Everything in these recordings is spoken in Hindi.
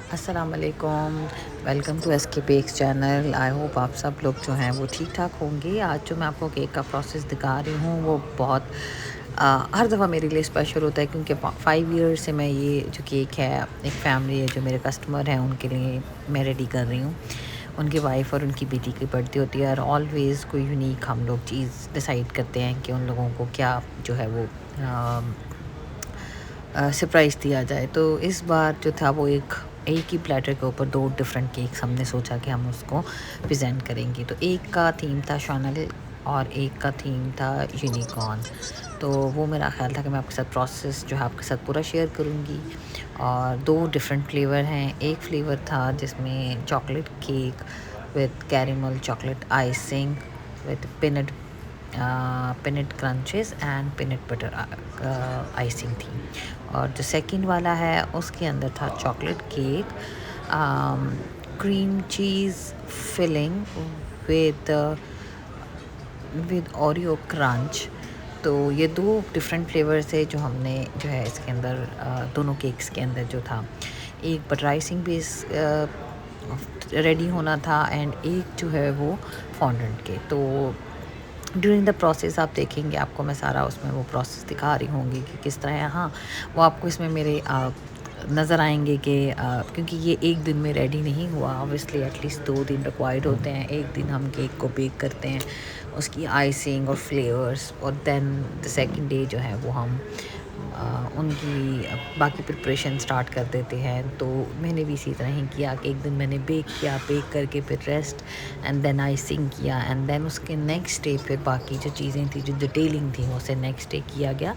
अस्सलाम वालेकुम। Welcome to S K Bakes channel. I hope आप सब लोग जो हैं वो ठीक ठाक होंगे। आज जो मैं आपको केक का प्रोसेस दिखा रही हूँ वो बहुत हर दफ़ा मेरे लिए स्पेशल होता है, क्योंकि 5 ईयर्स से मैं ये जो केक है, एक फैमिली है जो मेरे कस्टमर हैं उनके लिए मैं रेडी कर रही हूँ। उनकी वाइफ और उनकी बेटी की बर्थडे होती है और ऑलवेज़ कोई यूनिक हम लोग चीज़ डिसाइड करते हैं कि उन लोगों को क्या जो है वो सरप्राइज़ दिया जाए। तो इस बार जो था वो एक ही प्लेटर के ऊपर 2 डिफरेंट केक्स हमने सोचा कि हम उसको प्रेजेंट करेंगे। तो एक का थीम था शैनल और एक का थीम था यूनिकॉर्न। तो वो मेरा ख़्याल था कि मैं आपके साथ प्रोसेस जो है आपके साथ पूरा शेयर करूँगी। और 2 डिफरेंट फ्लेवर हैं। एक फ्लेवर था जिसमें chocolate cake with caramel chocolate icing with peanut crunches and peanut butter icing थी। और जो सेकंड वाला है उसके अंदर था chocolate cake, cream cheese filling with Oreo crunch. तो ये 2 डिफरेंट फ्लेवर थे जो हमने जो है इसके अंदर दोनों केक्स के अंदर जो था। एक बटर आइसिंग बेस रेडी होना था एंड एक जो है वो फॉन्डेंट के। तो ड्यूरिंग द प्रोसेस आप देखेंगे, आपको मैं सारा उसमें वो प्रोसेस दिखा रही होंगी कि किस तरह है। हाँ, वो आपको इसमें मेरे नज़र आएंगे कि क्योंकि ये एक दिन में रेडी नहीं हुआ। ऑब्वियसली एटलीस्ट 2 दिन रिक्वायर्ड होते हैं। एक दिन हम केक को बेक करते हैं, उसकी आइसिंग और फ्लेवर्स, और देन द सेकंड डे जो है वो हम उनकी बाकी प्रिपरेशन स्टार्ट कर देते हैं। तो मैंने भी इसी तरह ही किया कि एक दिन मैंने बेक किया, बेक करके फिर रेस्ट एंड देन आइसिंग किया एंड देन उसके नेक्स्ट डे फिर बाकी जो चीज़ें थी, जो डिटेलिंग थी, उसे नेक्स्ट डे किया गया।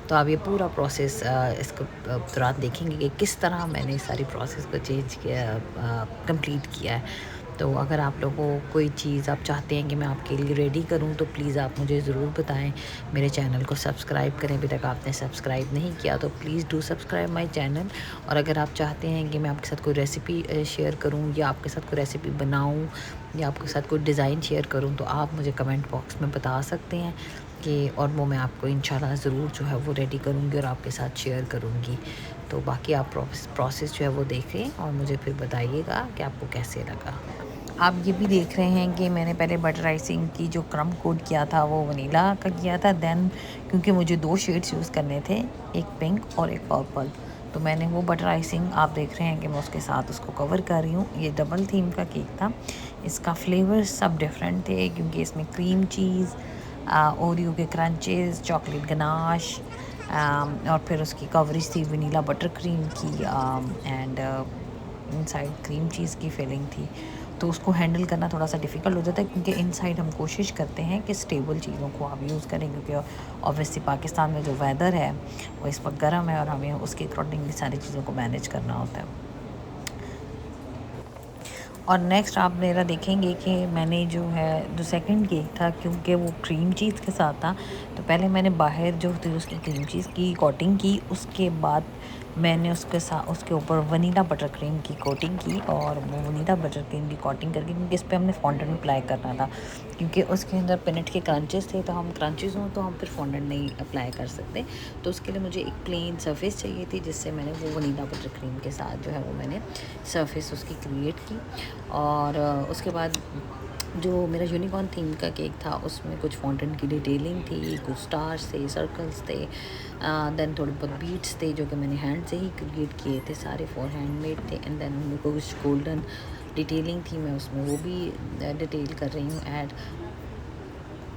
तो आप ये पूरा प्रोसेस इसको दौरान देखेंगे कि किस तरह मैंने सारी प्रोसेस को चेंज किया, कंप्लीट किया है। तो अगर आप लोगों को कोई चीज़ आप चाहते हैं कि मैं आपके लिए रेडी करूं तो प्लीज़ आप मुझे ज़रूर बताएं। मेरे चैनल को सब्सक्राइब करें, अभी तक आपने सब्सक्राइब नहीं किया तो please do subscribe my channel. और अगर आप चाहते हैं कि मैं आपके साथ कोई रेसिपी शेयर करूं या आपके साथ कोई रेसिपी बनाऊं या आपके साथ कोई डिज़ाइन शेयर करूं तो आप मुझे कमेंट बॉक्स में बता सकते हैं कि, और वो मैं आपको इंशाल्लाह ज़रूर जो है वो रेडी करूँगी और आपके साथ शेयर करूँगी। तो बाकी आप प्रोसेस जो है वो देखें और मुझे फिर बताइएगा कि आपको कैसे लगा। आप ये भी देख रहे हैं कि मैंने पहले बटर आइसिंग की जो क्रम कोट किया था वो वनीला का किया था। देन क्योंकि मुझे 2 शेड्स यूज़ करने थे, एक पिंक और एक पर्पल, तो मैंने वो बटर आइसिंग आप देख रहे हैं कि मैं उसके साथ उसको कवर कर रही हूँ। ये डबल थीम का केक था। इसका फ्लेवर सब डिफरेंट थे क्योंकि इसमें क्रीम चीज़, ओरियो के क्रंचेस, चॉकलेट गनाश, और फिर उसकी कवरेज थी वनीला बटर क्रीम की, एंड इनसाइड क्रीम चीज़ की फिलिंग थी। तो उसको हैंडल करना थोड़ा सा डिफ़िकल्ट हो जाता है क्योंकि इनसाइड हम कोशिश करते हैं कि स्टेबल चीज़ों को आप यूज़ करें, क्योंकि ऑब्वियसली पाकिस्तान में जो वेदर है वो इस वक्त गर्म है और हमें उसके अकॉर्डिंगली सारी चीज़ों को मैनेज करना होता है। और नेक्स्ट आप मेरा देखेंगे कि मैंने जो है जो सेकंड केक था, क्योंकि वो क्रीम चीज़ के साथ था, तो पहले मैंने बाहर जो थी उसकी क्रीम चीज़ की कोटिंग की, उसके बाद मैंने उसके साथ उसके ऊपर वनीला बटर क्रीम की कोटिंग की। और वो वनीला बटर क्रीम की कोटिंग करके, क्योंकि इस पर हमने फॉन्डेंट अप्लाई करना था, क्योंकि उसके अंदर पीनट के क्रंचेस थे, तो हम क्रंचेस हों तो हम फिर फॉन्डेंट नहीं अप्लाई कर सकते। तो उसके लिए मुझे एक प्लेन सरफेस चाहिए थी, जिससे मैंने वो वनीला बटर क्रीम के साथ जो है वो मैंने सरफेस उसकी क्रिएट की। और उसके बाद जो मेरा यूनिकॉर्न थीम का केक था उसमें कुछ फाउंटेन की डिटेलिंग थी, कुछ स्टार्स थे, सर्कल्स थे, देन थोड़े बहुत बीट्स थे जो कि मैंने हैंड से ही क्रिएट किए थे, सारे फॉर हैंडमेड थे। एंड देन उनमें कुछ गोल्डन डिटेलिंग थी, मैं उसमें वो भी डिटेल कर रही हूँ ऐड।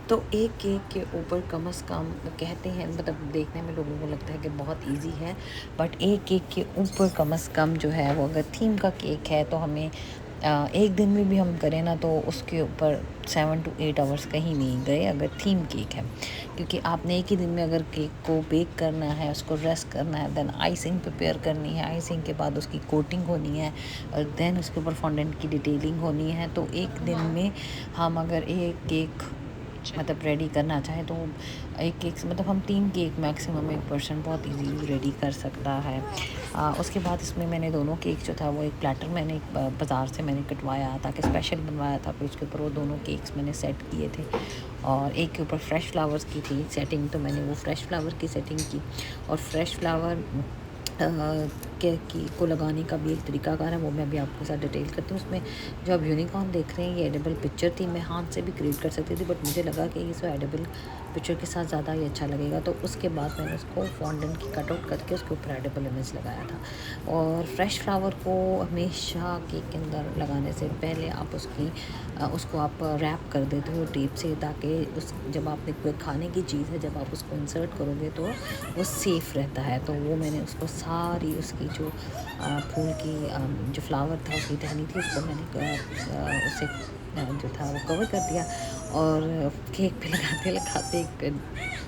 तो एक केक के ऊपर कम से कम कहते हैं, मतलब देखने में लोगों को लगता है कि बहुत इजी है, बट एक केक के ऊपर कम से कम जो है वो अगर थीम का केक है तो हमें एक दिन में भी हम करें ना तो उसके ऊपर 7 to 8 आवर्स कहीं नहीं गए अगर थीम केक है, क्योंकि आपने एक ही दिन में अगर केक को बेक करना है, उसको रेस्ट करना है, देन आइसिंग प्रिपेयर करनी है, आइसिंग के बाद उसकी कोटिंग होनी है और देन उसके ऊपर फॉन्डेंट की डिटेलिंग होनी है। तो एक दिन में हम अगर एक केक मतलब रेडी करना चाहे तो एक केक मतलब हम 3 केक मैक्सिमम एक पर्सन बहुत इजीली रेडी कर सकता है। उसके बाद इसमें मैंने दोनों केक जो था वो एक प्लेटर मैंने बाज़ार से मैंने कटवाया ताकि स्पेशल बनवाया था, फिर उसके ऊपर वो दोनों केक्स मैंने सेट किए थे। और एक के ऊपर फ्रेश फ्लावर्स की थी सेटिंग, तो मैंने वो फ्रेश फ्लावर की सेटिंग की। और फ्रेश फ्लावर केक की को लगाने का भी एक तरीकाकार है, वो मैं अभी आपके साथ डिटेल करती हूँ। उसमें जो आप यूनिकॉर्न देख रहे हैं ये एडिबल पिक्चर थी, मैं हाथ से भी क्रिएट कर सकती थी, बट मुझे लगा कि इस एडिबल पिक्चर के साथ ज़्यादा ही अच्छा लगेगा। तो उसके बाद मैंने उसको फॉन्डेंट की कटआउट करके उसके ऊपर एडिबल इमेज लगाया था। और फ्रेश फ्लावर को हमेशा केक के अंदर लगाने से पहले आप उसको आप रैप कर देते हो टेप से, ताकि उस जब आपने कोई खाने की चीज़ है जब आप उसको इंसर्ट करोगे तो वो सेफ़ रहता है। तो वो मैंने उसको सारी उसकी जो फूल की जो फ्लावर था उसकी टहनी थी उसको मैंने उसे जो था वो कवर कर दिया। और केक पे लगाते लगाते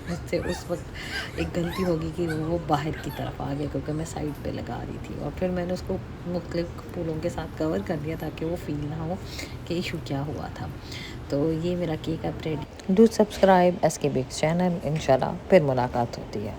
मुझसे उस वक्त एक गलती होगी कि वो बाहर की तरफ आ गया, क्योंकि मैं साइड पे लगा रही थी। और फिर मैंने उसको मुख्तलिफ फूलों के साथ कवर कर दिया ताकि वो फील ना हो कि इशू क्या हुआ था। तो ये मेरा केक अब ready. Do subscribe SK Bakes channel. इंशाल्लाह फिर मुलाकात होती है।